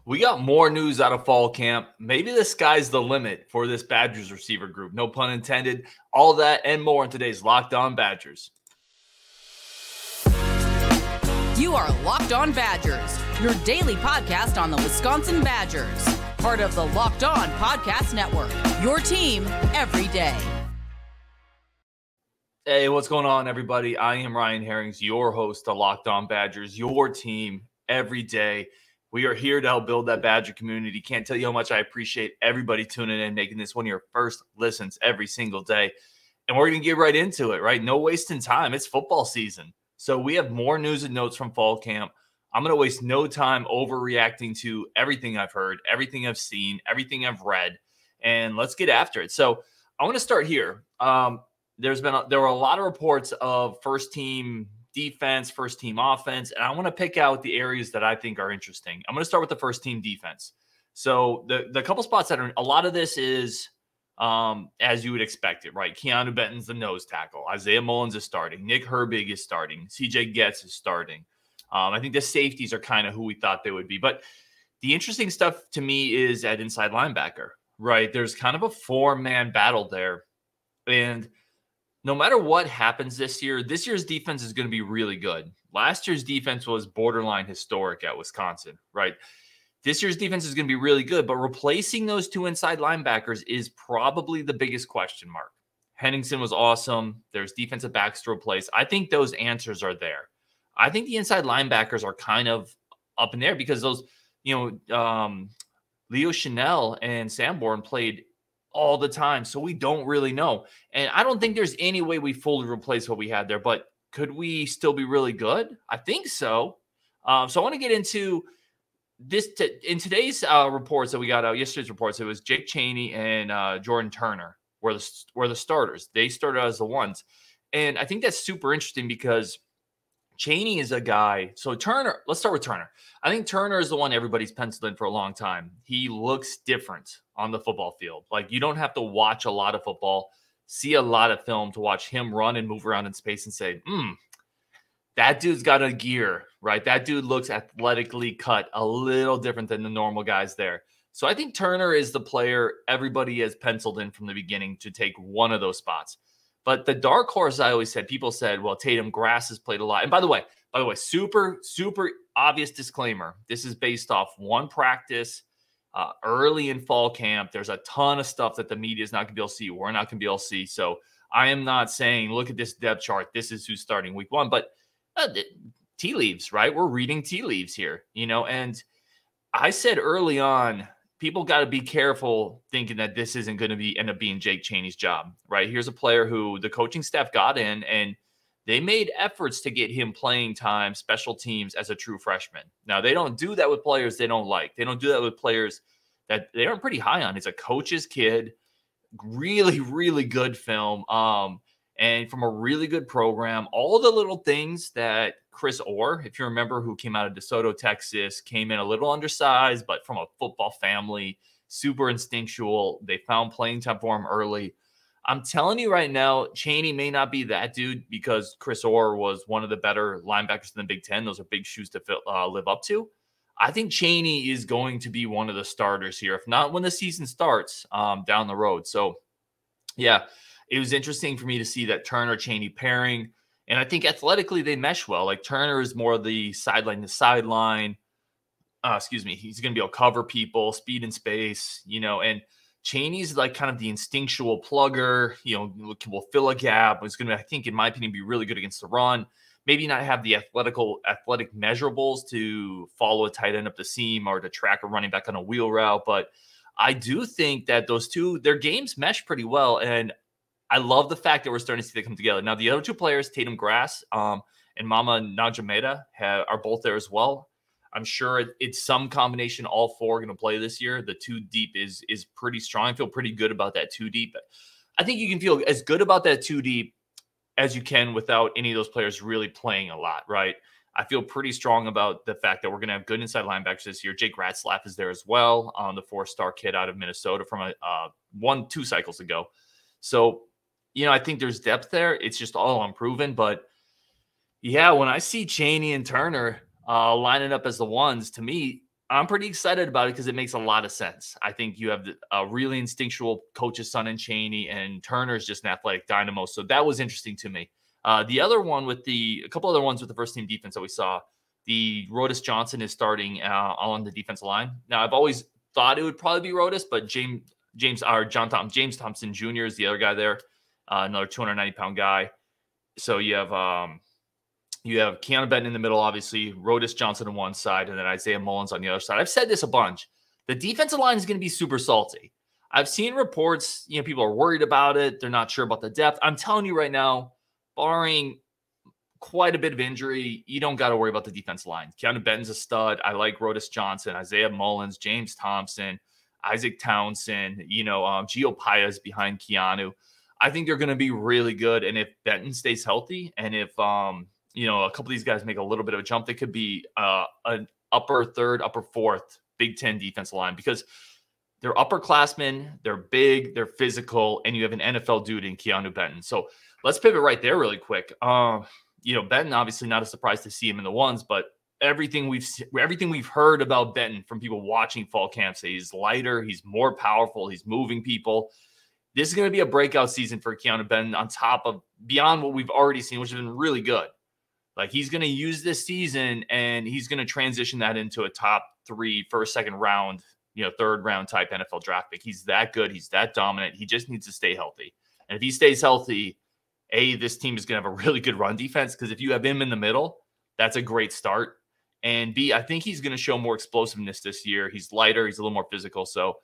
We got more news out of fall camp. Maybe the sky's the limit for this Badgers receiver group. No pun intended. All that and more in today's Locked On Badgers. You are Locked On Badgers, your daily podcast on the Wisconsin Badgers. Part of the Locked On Podcast Network, your team every day. Hey, what's going on, everybody? I am Ryan Herrings, your host of Locked On Badgers, your team every day. We are here to help build that Badger community. Can't tell you how much I appreciate everybody tuning in, making this one of your first listens every single day. And we're going to get right into it, right? No wasting time. It's football season. So we have more news and notes from fall camp. I'm going to waste no time overreacting to everything I've heard, everything I've seen, everything I've read, and let's get after it. So I want to start here. There were a lot of reports of first team defense, first team offense, and I want to pick out the areas that I think are interesting. I'm going to start with the first team defense. So the couple spots that are, a lot of this is as you would expect it, right? Keanu Benton's the nose tackle. Isaiah Mullins is starting. Nick Herbig is starting. CJ Getz is starting. I think the safeties are kind of who we thought they would be. But the interesting stuff to me is at inside linebacker, right? There's kind of a four-man battle there. And no matter what happens this year's defense is going to be really good. Last year's defense was borderline historic at Wisconsin, right? This year's defense is going to be really good, but replacing those two inside linebackers is probably the biggest question mark. Henningsen was awesome. There's defensive backs to replace. I think those answers are there. I think the inside linebackers are kind of up in there because those, Leo Chanel and Sanborn played all the time, so we don't really know. And I don't think there's any way we fully replace what we had there, but could we still be really good? I think so. So I want to get into this. In today's reports that we got out, yesterday's reports, it was Jake Chaney and Jordan Turner were the starters. They started as the ones. And I think that's super interesting because Chaney is a guy. So Turner, let's start with Turner. I think Turner is the one everybody's penciled in for a long time. He looks different on the football field. Like, you don't have to watch a lot of football, see a lot of film to watch him run and move around in space and say, that dude's got a gear, right? That dude looks athletically cut a little different than the normal guys there. So I think Turner is the player everybody has penciled in from the beginning to take one of those spots. But the dark horse, I always said, people said, well, Tatum Grass has played a lot. And by the way, super, super obvious disclaimer. This is based off one practice early in fall camp. There's a ton of stuff that the media is not going to be able to see. We're not going to be able to see. So I am not saying, look at this depth chart. This is who's starting week one. But tea leaves, right? We're reading tea leaves here, and I said early on, people got to be careful thinking that this isn't going to end up being Jake Chaney's job, right? Here's a player who the coaching staff got in, and they made efforts to get him playing time, special teams as a true freshman. Now, they don't do that with players they don't like. They don't do that with players that they aren't pretty high on. He's a coach's kid, really, really good film, and from a really good program. All the little things that Chris Orr, if you remember, who came out of DeSoto, Texas, came in a little undersized, but from a football family, super instinctual. They found playing time for him early. I'm telling you right now, Chaney may not be that dude because Chris Orr was one of the better linebackers in the Big Ten. Those are big shoes to live up to. I think Chaney is going to be one of the starters here, if not when the season starts down the road. So, yeah, it was interesting for me to see that Turner-Chaney pairing. And I think athletically they mesh well. Like, Turner is more the sideline to sideline. He's going to be able to cover people, speed and space, and Chaney's like kind of the instinctual plugger, will fill a gap. It's going to, I think, in my opinion, be really good against the run. Maybe not have the athletic measurables to follow a tight end up the seam or to track a running back on a wheel route. But I do think that those two, their games mesh pretty well. And I love the fact that we're starting to see them come together. Now, the other two players, Tatum Grass and Mama Najameda, are both there as well. I'm sure it's some combination. All four are going to play this year. The two deep is pretty strong. I feel pretty good about that two deep. I think you can feel as good about that two deep as you can without any of those players really playing a lot, right? I feel pretty strong about the fact that we're going to have good inside linebackers this year. Jake Ratzlaff is there as well, the 4-star kid out of Minnesota from 2 cycles ago. So, I think there's depth there. It's just all unproven. But, yeah, when I see Chaney and Turner lining up as the ones, to me, I'm pretty excited about it because it makes a lot of sense. I think you have a really instinctual coach's son in Chaney, and Turner's just an athletic dynamo. So that was interesting to me. The other one a couple other ones with the first team defense that we saw, the Rodis Johnson is starting on the defensive line. Now, I've always thought it would probably be Rodis, but James Thompson Jr. is the other guy there, another 290-pound guy. So you have Keanu Benton in the middle, obviously, Rodis Johnson on one side, and then Isaiah Mullins on the other side. I've said this a bunch. The defensive line is going to be super salty. I've seen reports, people are worried about it. They're not sure about the depth. I'm telling you right now, barring quite a bit of injury, you don't got to worry about the defensive line. Keanu Benton's a stud. I like Rodis Johnson, Isaiah Mullins, James Thompson, Isaac Townsend, Gio Paez behind Keanu. I think they're going to be really good. And if Benton stays healthy, and if a couple of these guys make a little bit of a jump, they could be an upper third, upper fourth Big Ten defensive line, because they're upperclassmen, they're big, they're physical, and you have an NFL dude in Keanu Benton. So let's pivot right there really quick. Benton, obviously not a surprise to see him in the ones, but everything we've heard about Benton from people watching fall camp say he's lighter, he's more powerful, he's moving people. This is going to be a breakout season for Keanu Benton on top of beyond what we've already seen, which has been really good. Like, he's going to use this season and he's going to transition that into a top 3, first, second round, third round type NFL draft pick. He's that good. He's that dominant. He just needs to stay healthy. And if he stays healthy, this team is going to have a really good run defense, because if you have him in the middle, that's a great start. And B, I think he's going to show more explosiveness this year. He's lighter. He's a little more physical. So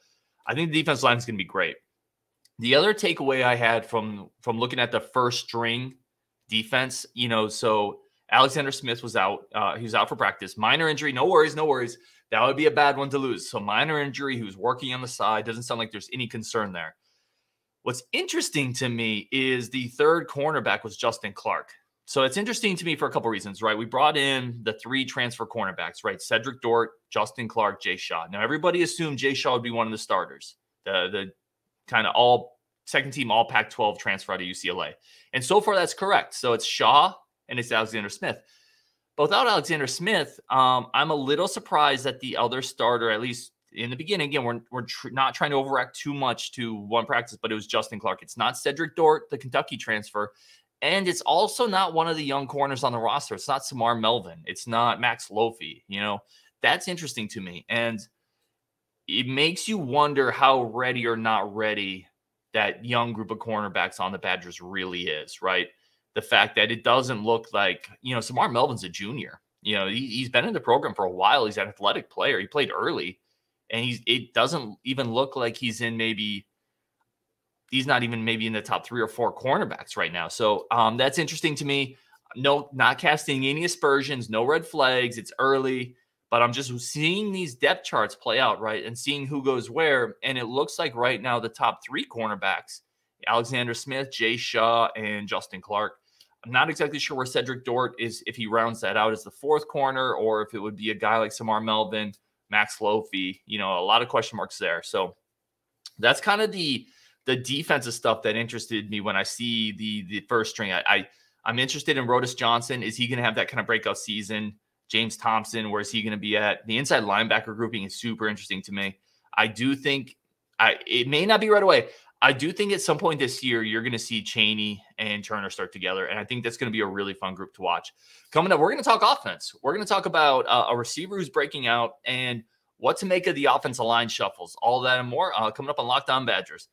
I think the defense line is going to be great. The other takeaway I had from looking at the first string defense, so Alexander Smith was out. He was out for practice. Minor injury. No worries. That would be a bad one to lose. So minor injury. He was working on the side. Doesn't sound like there's any concern there. What's interesting to me is the third cornerback was Justin Clark. So it's interesting to me for a couple reasons, right? We brought in the 3 transfer cornerbacks, right? Cedric Dort, Justin Clark, Jay Shaw. Now, everybody assumed Jay Shaw would be one of the starters, the kind of all second team, all Pac-12 transfer out of UCLA. And so far, that's correct. So it's Shaw and it's Alexander Smith. But without Alexander Smith, I'm a little surprised that the other starter, at least in the beginning, again, we're not trying to overact too much to one practice, but it was Justin Clark. It's not Cedric Dort, the Kentucky transfer. And it's also not one of the young corners on the roster. It's not Samar Melvin. It's not Max Lofi. That's interesting to me. And it makes you wonder how ready or not ready that young group of cornerbacks on the Badgers really is, right? The fact that it doesn't look like, Samar Melvin's a junior. He's been in the program for a while. He's an athletic player. He played early. And it doesn't even look like he's not even maybe in the top 3 or 4 cornerbacks right now. So that's interesting to me. No, not casting any aspersions, no red flags. It's early, but I'm just seeing these depth charts play out, right? And seeing who goes where. And it looks like right now the top 3 cornerbacks, Alexander Smith, Jay Shaw, and Justin Clark. I'm not exactly sure where Cedric Dort is, if he rounds that out as the 4th corner, or if it would be a guy like Samar Melvin, Max Lofi, a lot of question marks there. So that's kind of the defensive stuff that interested me when I see the first string. I'm interested in Rodis Johnson. Is he going to have that kind of breakout season? James Thompson, where is he going to be at? The inside linebacker grouping is super interesting to me. I do think it may not be right away. I do think at some point this year, you're going to see Chaney and Turner start together. And I think that's going to be a really fun group to watch. Coming up, we're going to talk offense. We're going to talk about a receiver who's breaking out and what to make of the offensive line shuffles. All that and more coming up on Locked On Badgers.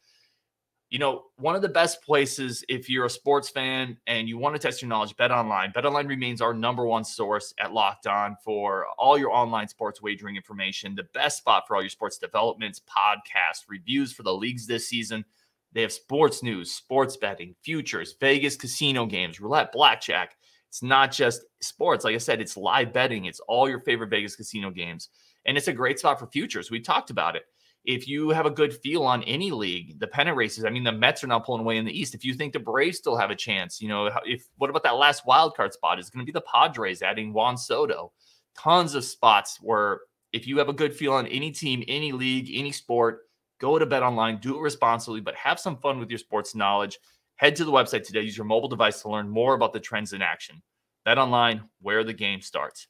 One of the best places, if you're a sports fan and you want to test your knowledge, BetOnline. BetOnline remains our #1 source at Locked On for all your online sports wagering information. The best spot for all your sports developments, podcasts, reviews for the leagues this season. They have sports news, sports betting, futures, Vegas casino games, roulette, blackjack. It's not just sports. Like I said, it's live betting. It's all your favorite Vegas casino games. And it's a great spot for futures. We talked about it. If you have a good feel on any league, the pennant races, the Mets are now pulling away in the East. If you think the Braves still have a chance, what about that last wild card spot? It's going to be the Padres adding Juan Soto. Tons of spots where if you have a good feel on any team, any league, any sport, go to BetOnline, do it responsibly, but have some fun with your sports knowledge. Head to the website today. Use your mobile device to learn more about the trends in action. BetOnline, where the game starts.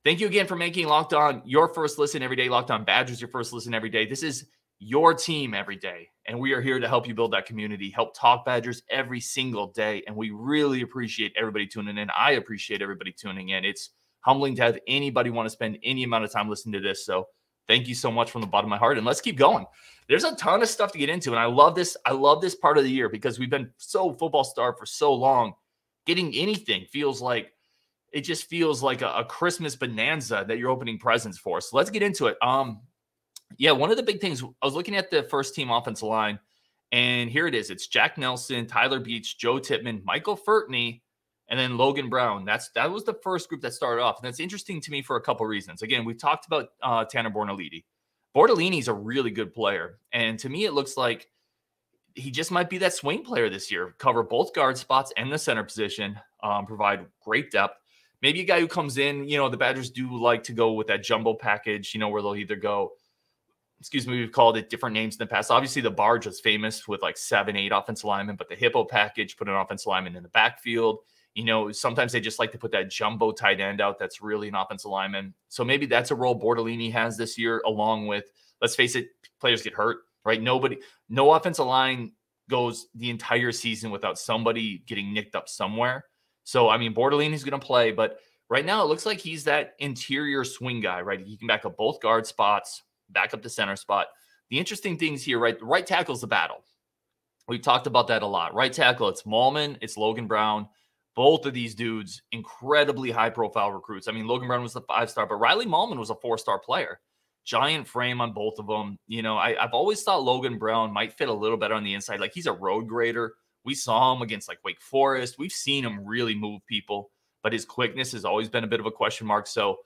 Thank you again for making Locked On your first listen every day. Locked On Badgers, your first listen every day. This is your team every day, and we are here to help you build that community, help talk Badgers every single day, and we really appreciate everybody tuning in. I appreciate everybody tuning in. It's humbling to have anybody want to spend any amount of time listening to this, so thank you so much from the bottom of my heart, and let's keep going. There's a ton of stuff to get into, and I love this part of the year because we've been so football starved for so long. Getting anything feels like it just feels like a Christmas bonanza that you're opening presents for. So let's get into it. Yeah, one of the big things, I was looking at the first team offensive line, and here it is. It's Jack Nelson, Tyler Beach, Joe Tippmann, Michael Furtney, and then Logan Brown. That was the first group that started off. And that's interesting to me for a couple of reasons. Again, we've talked about Tanner Bortolini. Bortolini's a really good player. And to me, it looks like he just might be that swing player this year. Cover both guard spots and the center position, provide great depth. Maybe a guy who comes in, the Badgers do like to go with that jumbo package, where they'll either go, we've called it different names in the past. Obviously, the Barge was famous with like 7-8 offensive linemen, but the Hippo package put an offensive lineman in the backfield. Sometimes they just like to put that jumbo tight end out that's really an offensive lineman. So maybe that's a role Bortolini has this year, along with, let's face it, players get hurt, right? No offensive line goes the entire season without somebody getting nicked up somewhere. So, Bortolini's going to play, but right now it looks like he's that interior swing guy, right? He can back up both guard spots, back up the center spot. The interesting things here, right? The right tackle is the battle. We've talked about that a lot. Right tackle, it's Mahlman, it's Logan Brown. Both of these dudes, incredibly high-profile recruits. Logan Brown was the 5-star, but Riley Mahlman was a 4-star player. Giant frame on both of them. I've always thought Logan Brown might fit a little better on the inside. Like, he's a road grader. We saw him against like Wake Forest. We've seen him really move people, but his quickness has always been a bit of a question mark. So,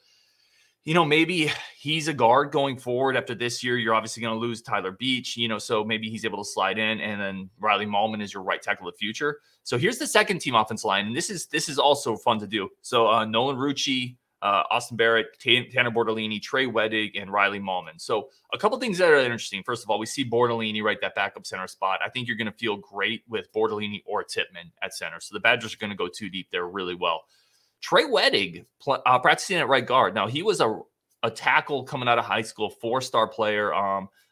maybe he's a guard going forward after this year. You're obviously going to lose Tyler Beach, so maybe he's able to slide in, and then Riley Mahlman is your right tackle of the future. So here's the second team offensive line, and this is also fun to do. So Nolan Rucci, Austin Barrett, Tanner Bortolini, Trey Wedig, and Riley Mahlman. So a couple things that are interesting. First of all, we see Bortolini right that backup center spot. I think you're going to feel great with Bortolini or Tippmann at center. So the Badgers are going to go too deep there really well. Trey Wedig practicing at right guard. Now, he was a tackle coming out of high school, 4-star player,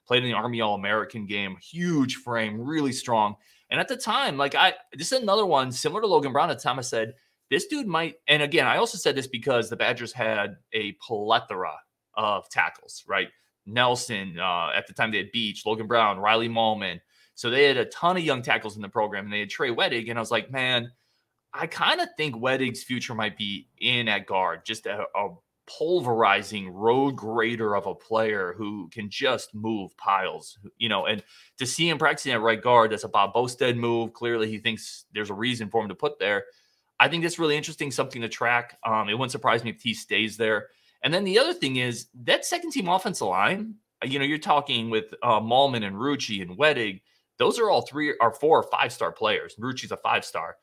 played in the Army All-American game, huge frame, really strong. And at the time, this is another one similar to Logan Brown. At the time, I said, this dude might, and again, I also said this because the Badgers had a plethora of tackles, right? Nelson, at the time they had Beach, Logan Brown, Riley Mahlman. So they had a ton of young tackles in the program, and they had Trey Wedig. And I was like, man, I kind of think Wedig's future might be in at guard, just a pulverizing road grader of a player who can just move piles, and to see him practicing at right guard, that's a Bob Bostad move. Clearly he thinks there's a reason for him to put there. I think that's really interesting, something to track. It wouldn't surprise me if he stays there. And then the other thing is that second team offensive line, you're talking with Mahlman and Rucci and Wedig. Those are all 4 or 5-star players. Rucci's a 5-star.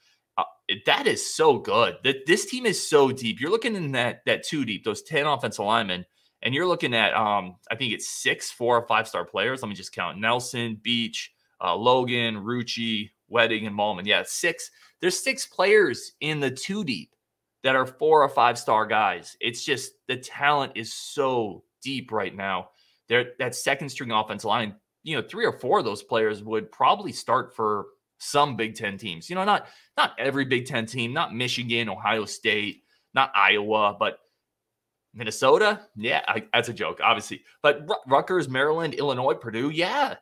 That is so good. This team is so deep. You're looking in that 2 deep, those 10 offensive linemen, and you're looking at, I think it's 6 4 or 5-star players. Let me just count. Nelson, Beach, Logan, Rucci, Wedig, and Mahlman. Yeah, 6. There's 6 players in the 2 deep that are 4 or 5-star guys. It's just the talent is so deep right now. That second string offensive line, 3 or 4 of those players would probably start for some Big Ten teams. Not every Big Ten team, not Michigan, Ohio State, not Iowa, but Minnesota. Yeah, that's a joke, obviously. But Rutgers, Maryland, Illinois, Purdue. Yeah,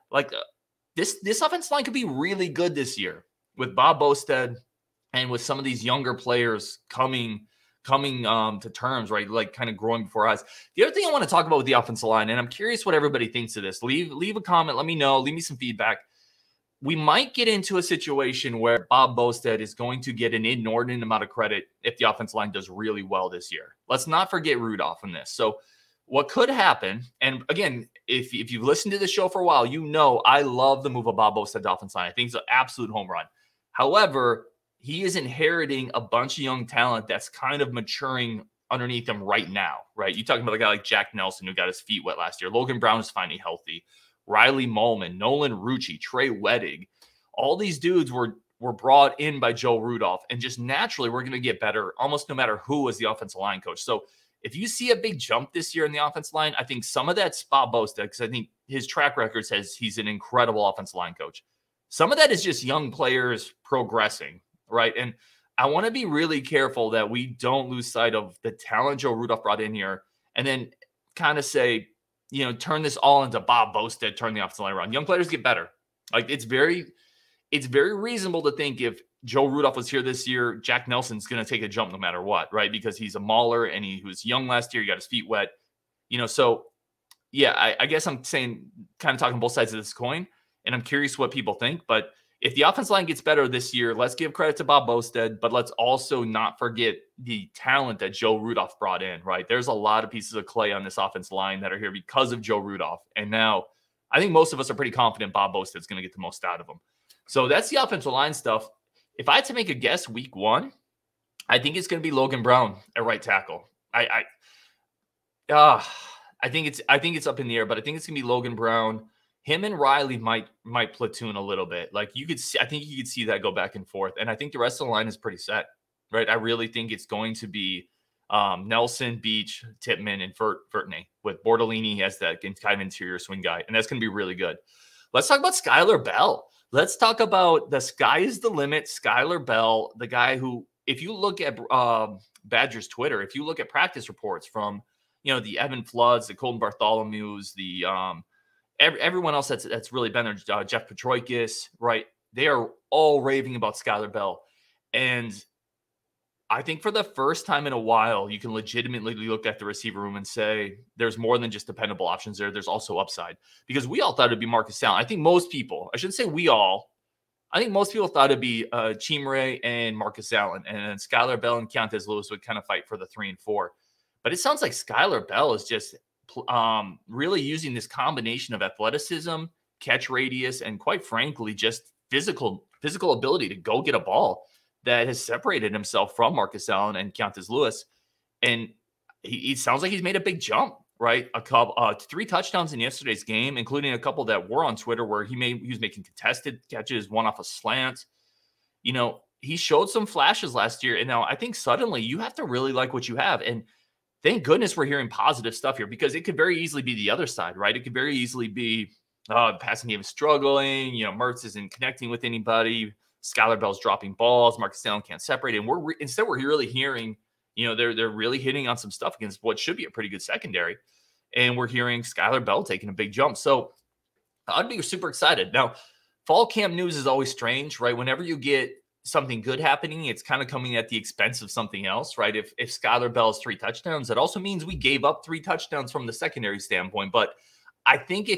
this offensive line could be really good this year with Bob Bostad and with some of these younger players coming to terms, right? Like kind of growing before our eyes. The other thing I want to talk about with the offensive line, and I'm curious what everybody thinks of this. Leave a comment. Let me know. Leave me some feedback. We might get into a situation where Bob Bostad is going to get an inordinate amount of credit if the offensive line does really well this year. Let's not forget Rudolph in this. So what could happen, and again, if you've listened to the show for a while, I love the move of Bob Bostad to offensive line. I think it's an absolute home run. However, he is inheriting a bunch of young talent that's kind of maturing underneath him right now, right? You're talking about a guy like Jack Nelson who got his feet wet last year. Logan Brown is finally healthy. Riley Mahlman, Nolan Rucci, Trey Wedig. All these dudes were brought in by Joe Rudolph, and just naturally we're going to get better almost no matter who was the offensive line coach. So if you see a big jump this year in the offensive line, I think some of that's Bob Bosta, because I think his track record says he's an incredible offensive line coach. Some of that is just young players progressing, right? And I want to be really careful that we don't lose sight of the talent Joe Rudolph brought in here and then kind of say, turn this all into Bob Bosta, turn the offensive line around. Young players get better. Like it's very reasonable to think if Joe Rudolph was here this year, Jack Nelson's going to take a jump no matter what, right? Because he's a mauler and he was young last year. He got his feet wet, so yeah, I guess I'm saying kind of talking both sides of this coin, and I'm curious what people think. But if the offensive line gets better this year, let's give credit to Bob Bostad, but let's also not forget the talent that Joe Rudolph brought in, right? There's a lot of pieces of clay on this offensive line that are here because of Joe Rudolph. And now I think most of us are pretty confident Bob Bostad's going to get the most out of them. So that's the offensive line stuff. If I had to make a guess week 1, I think it's going to be Logan Brown at right tackle. I think it's up in the air, but I think it's going to be Logan Brown. Him and Riley might platoon a little bit. Like I think you could see that go back and forth. And I think the rest of the line is pretty set, right? I really think it's going to be Nelson, Beach, Tippmann, and Vertney with Bortolini as that kind of interior swing guy. And that's going to be really good. Let's talk about Skyler Bell. Let's talk about the sky is the limit. Skyler Bell, the guy who, if you look at Badgers Twitter, if you look at practice reports from, the Evan Floods, the Colton Bartholomews, the everyone else that's really been there, Jeff Petroikis, right? They are all raving about Skyler Bell. And I think for the first time in a while, you can legitimately look at the receiver room and say there's more than just dependable options there. There's also upside, because we all thought it'd be Marcus Allen. I think most people, I shouldn't say we all, I think most people thought it'd be Chimere and Marcus Allen, and then Skyler Bell and Keontez Lewis would kind of fight for the 3 and 4. But it sounds like Skyler Bell is just really using this combination of athleticism, catch radius, and quite frankly, just physical ability to go get a ball that has separated himself from Marcus Allen and Keontez Lewis. And he sounds like he's made a big jump, right? 3 touchdowns in yesterday's game, including a couple that were on Twitter where he was making contested catches, one off a slant. He showed some flashes last year. And now I think suddenly you have to really like what you have. And thank goodness we're hearing positive stuff here, because it could very easily be the other side, right? It could very easily be passing game is struggling. Mertz isn't connecting with anybody. Skyler Bell's dropping balls. Marcus Allen can't separate. And we're really hearing, they're really hitting on some stuff against what should be a pretty good secondary. And we're hearing Skyler Bell taking a big jump. So I'd be super excited. Now, fall camp news is always strange, right? Whenever you get something good happening, it's kind of coming at the expense of something else, right? If Skyler Bell has 3 touchdowns, that also means we gave up 3 touchdowns from the secondary standpoint. But I think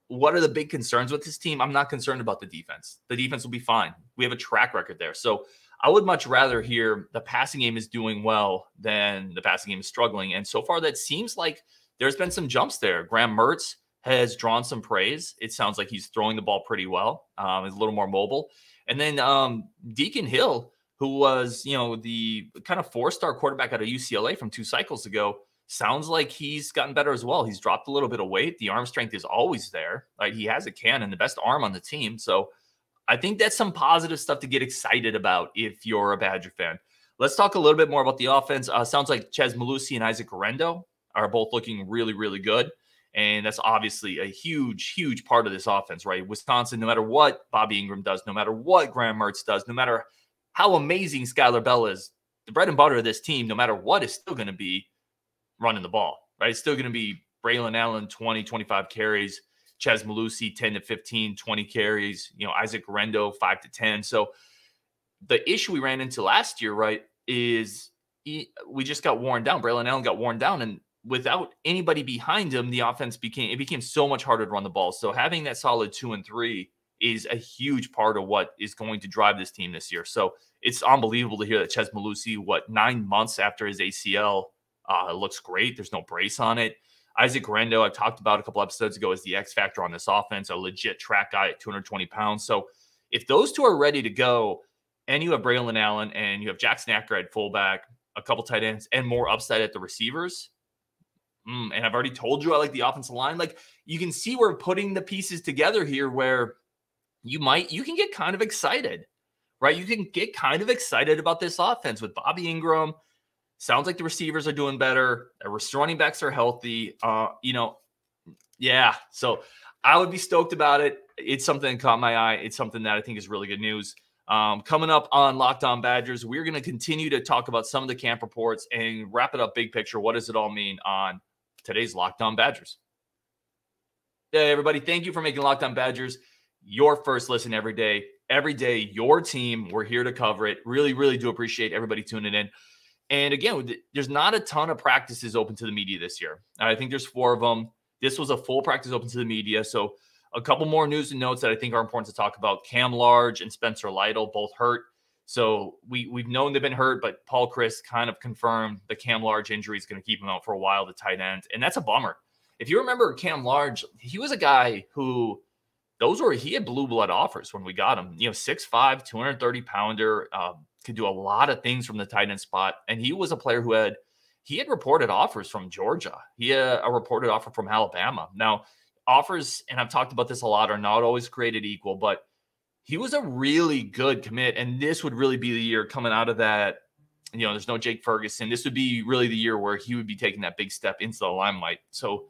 what are the big concerns with this team? I'm not concerned about the defense. The defense will be fine. We have a track record there. So I would much rather hear the passing game is doing well than the passing game is struggling. And so far, that seems like there's been some jumps there. Graham Mertz has drawn some praise. It sounds like he's throwing the ball pretty well. He's a little more mobile. And then Deacon Hill, who was, the kind of 4-star quarterback out of UCLA from 2 cycles ago, sounds like he's gotten better as well. He's dropped a little bit of weight. The arm strength is always there. Right? He has a cannon, the best arm on the team. So I think that's some positive stuff to get excited about if you're a Badger fan. Let's talk a little bit more about the offense. Sounds like Chez Mellusi and Isaac Gurrendo are both looking really, really good. And that's obviously a huge, huge part of this offense, right? Wisconsin, no matter what Bobby Ingram does, no matter what Graham Mertz does, no matter how amazing Skyler Bell is, the bread and butter of this team, no matter what, is still going to be running the ball, right? It's still going to be Braylon Allen, 20, 25 carries, Chez Mellusi, 10 to 15, 20 carries, Isaac Gurrendo, 5 to 10. So the issue we ran into last year, right, is we just got worn down. Braylon Allen got worn down, and without anybody behind him, the offense became so much harder to run the ball. So having that solid 2 and 3 is a huge part of what is going to drive this team this year. So it's unbelievable to hear that Chez Mellusi, 9 months after his ACL, looks great. There's no brace on it. Isaac Gurrendo, I talked about a couple episodes ago, is the X factor on this offense, a legit track guy at 220 pounds. So if those two are ready to go, and you have Braylon Allen and you have Jackson Acker at fullback, a couple tight ends, and more upside at the receivers, and I've already told you I like the offensive line. Like, you can see we're putting the pieces together here where you can get kind of excited, right? You can get kind of excited about this offense with Bobby Ingram, Sounds like the receivers are doing better. The running backs are healthy. Yeah. So I would be stoked about it. It's something that caught my eye. It's something that I think is really good news. Coming up on Locked On Badgers, we're going to continue to talk about some of the camp reports and wrap it up big picture. What does it all mean on today's Locked On Badgers? Hey, everybody. Thank you for making Locked On Badgers your first listen every day. Every day, your team. We're here to cover it. Really, really do appreciate everybody tuning in. And again, there's not a ton of practices open to the media this year. I think there's 4 of them. This was a full practice open to the media. So a couple more news and notes that I think are important to talk about. Cam Large and Spencer Lytle both hurt. So we've known they've been hurt, but Paul Chris kind of confirmed the Cam Large injury is going to keep him out for a while, the tight end. And that's a bummer. If you remember Cam Large, he was a guy who he had blue blood offers when we got him. 6'5", 230-pounder, could do a lot of things from the tight end spot. And he was a player who had reported offers from Georgia. He had a reported offer from Alabama. Now, offers, and I've talked about this a lot, are not always created equal, but he was a really good commit. And this would really be the year coming out of that. There's no Jake Ferguson. This would be really the year where he would be taking that big step into the limelight. So,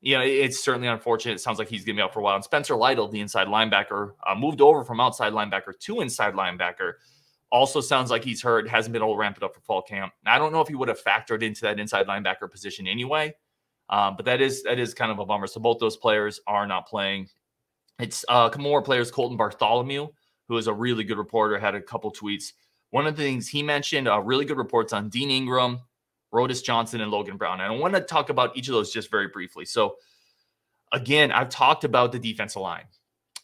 it's certainly unfortunate. It sounds like he's going to be out for a while. And Spencer Lytle, the inside linebacker, moved over from outside linebacker to inside linebacker. Also sounds like he's hurt, hasn't been able to ramp it up for fall camp. I don't know if he would have factored into that inside linebacker position anyway, but that is kind of a bummer. So both those players are not playing. It's a couple more players. Colton Bartholomew, who is a really good reporter, had a couple tweets. One of the things he mentioned, really good reports on Dean Ingram, Rodis Johnson, and Logan Brown. And I want to talk about each of those just very briefly. So again, I've talked about the defensive line.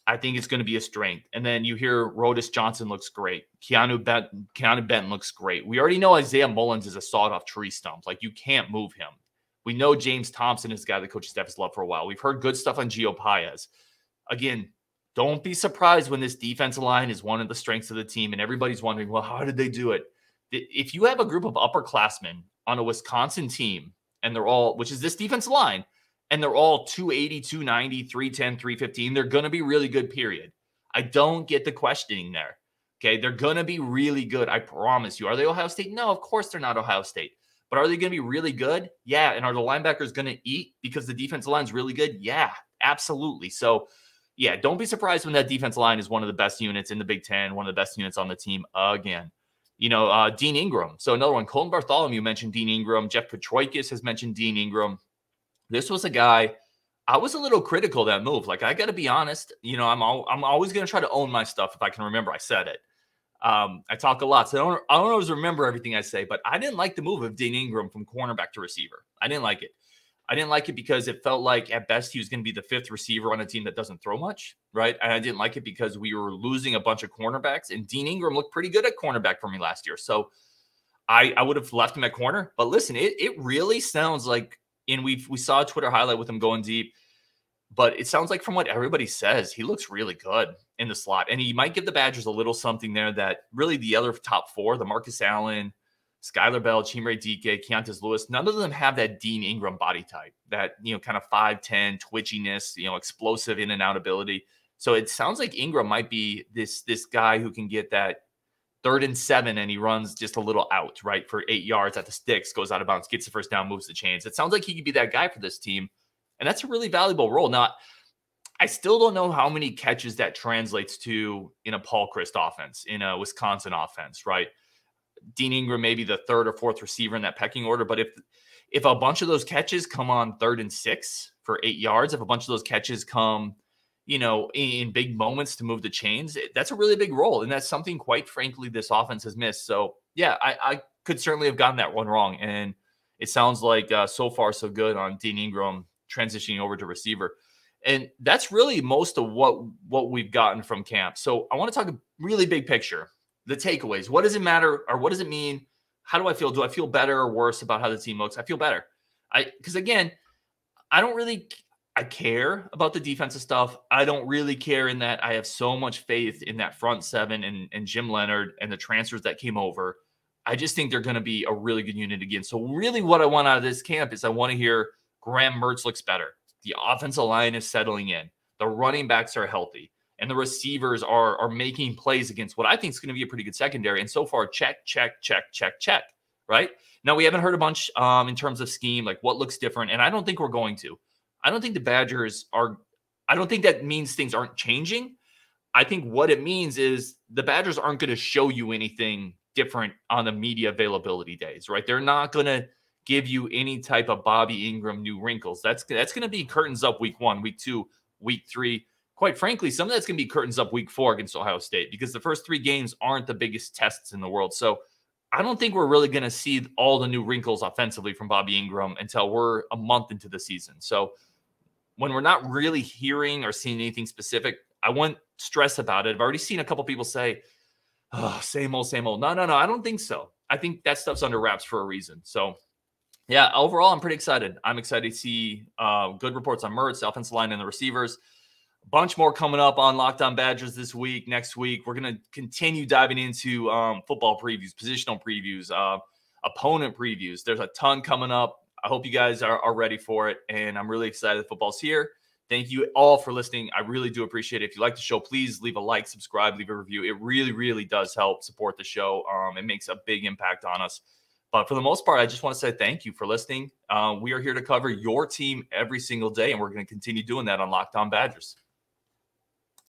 I think it's going to be a strength. And then you hear Rodis Johnson looks great. Keanu Benton looks great. We already know Isaiah Mullins is a sawed-off tree stump. Like, you can't move him. We know James Thompson is a guy the coaching staff has loved for a while. We've heard good stuff on Gio Paez. Again, don't be surprised when this defensive line is one of the strengths of the team and everybody's wondering, well, how did they do it? If you have a group of upperclassmen on a Wisconsin team, and they're all, which is this defensive line, and they're all 280, 290, 310, 315, they're going to be really good, period. I don't get the questioning there. Okay, they're going to be really good. I promise you. Are they Ohio State? No, of course they're not Ohio State. But are they going to be really good? Yeah. And are the linebackers going to eat because the defensive line is really good? Yeah, absolutely. So, yeah, don't be surprised when that defensive line is one of the best units in the Big Ten, one of the best units on the team again. Dean Ingram. So another one, Colton Bartholomew mentioned Dean Ingram. Jeff Petroikis has mentioned Dean Ingram. This was a guy, I was a little critical of that move. Like, I got to be honest, I'm always going to try to own my stuff if I can remember I said it. I talk a lot, so I don't always remember everything I say, but I didn't like the move of Dean Ingram from cornerback to receiver. I didn't like it. I didn't like it because it felt like at best he was going to be the 5th receiver on a team that doesn't throw much, right? And I didn't like it because we were losing a bunch of cornerbacks, and Dean Ingram looked pretty good at cornerback for me last year. So I would have left him at corner. But listen, it really sounds like, and we saw a Twitter highlight with him going deep, but it sounds like from what everybody says, he looks really good in the slot. And he might give the Badgers a little something there that really the other top 4, the Marcus Allen, Skyler Bell, Chimere Dike, Keontae Lewis, none of them have that Dean Ingram body type, that, kind of 5'10", twitchiness, explosive in and out ability. So it sounds like Ingram might be this guy who can get that 3rd and 7, and he runs just a little out, right, for 8 yards at the sticks, goes out of bounds, gets the first down, moves the chains. It sounds like he could be that guy for this team, and that's a really valuable role. Now, I still don't know how many catches that translates to in a Paul Chryst offense, in a Wisconsin offense, right? Dean Ingram may be the 3rd or 4th receiver in that pecking order, but if a bunch of those catches come on 3rd and 6 for 8 yards, if a bunch of those catches come in big moments to move the chains, that's a really big role. And that's something, quite frankly, this offense has missed. So, yeah, I could certainly have gotten that one wrong. And it sounds like so far so good on Dean Ingram transitioning over to receiver. And that's really most of what we've gotten from camp. So I want to talk a really big picture, the takeaways. What does it matter, or what does it mean? How do I feel? Do I feel better or worse about how the team looks? I feel better. Because again, I care about the defensive stuff. I don't really care in that I have so much faith in that front 7 and Jim Leonard and the transfers that came over. I just think they're going to be a really good unit again. So really what I want out of this camp is I want to hear Graham Mertz looks better. The offensive line is settling in. The running backs are healthy. And the receivers are making plays against what I think is going to be a pretty good secondary. And so far, check, check, check, check, check, right? Now, we haven't heard a bunch in terms of scheme, like what looks different, and I don't think we're going to. I don't think the Badgers are – I don't think that means things aren't changing. I think what it means is the Badgers aren't going to show you anything different on the media availability days, right? They're not going to give you any type of Bobby Ingram new wrinkles. That's going to be curtains up week 1, week 2, week 3. Quite frankly, some of that's going to be curtains up week 4 against Ohio State because the first 3 games aren't the biggest tests in the world. So I don't think we're really going to see all the new wrinkles offensively from Bobby Ingram until we're a month into the season. So when we're not really hearing or seeing anything specific, I wouldn't stress about it. I've already seen a couple people say, oh, same old, same old. No, I don't think so. I think that stuff's under wraps for a reason. So, yeah, overall, I'm pretty excited. I'm excited to see good reports on Mertz, the offensive line, and the receivers. A bunch more coming up on Locked On Badgers this week. Next week, we're going to continue diving into football previews, positional previews, opponent previews. There's a ton coming up. I hope you guys are ready for it, and I'm really excited that football's here. Thank you all for listening. I really do appreciate it. If you like the show, please leave a like, subscribe, leave a review. It really, really does help support the show. It makes a big impact on us. But for the most part, I just want to say thank you for listening. We are here to cover your team every single day, and we're going to continue doing that on Locked On Badgers.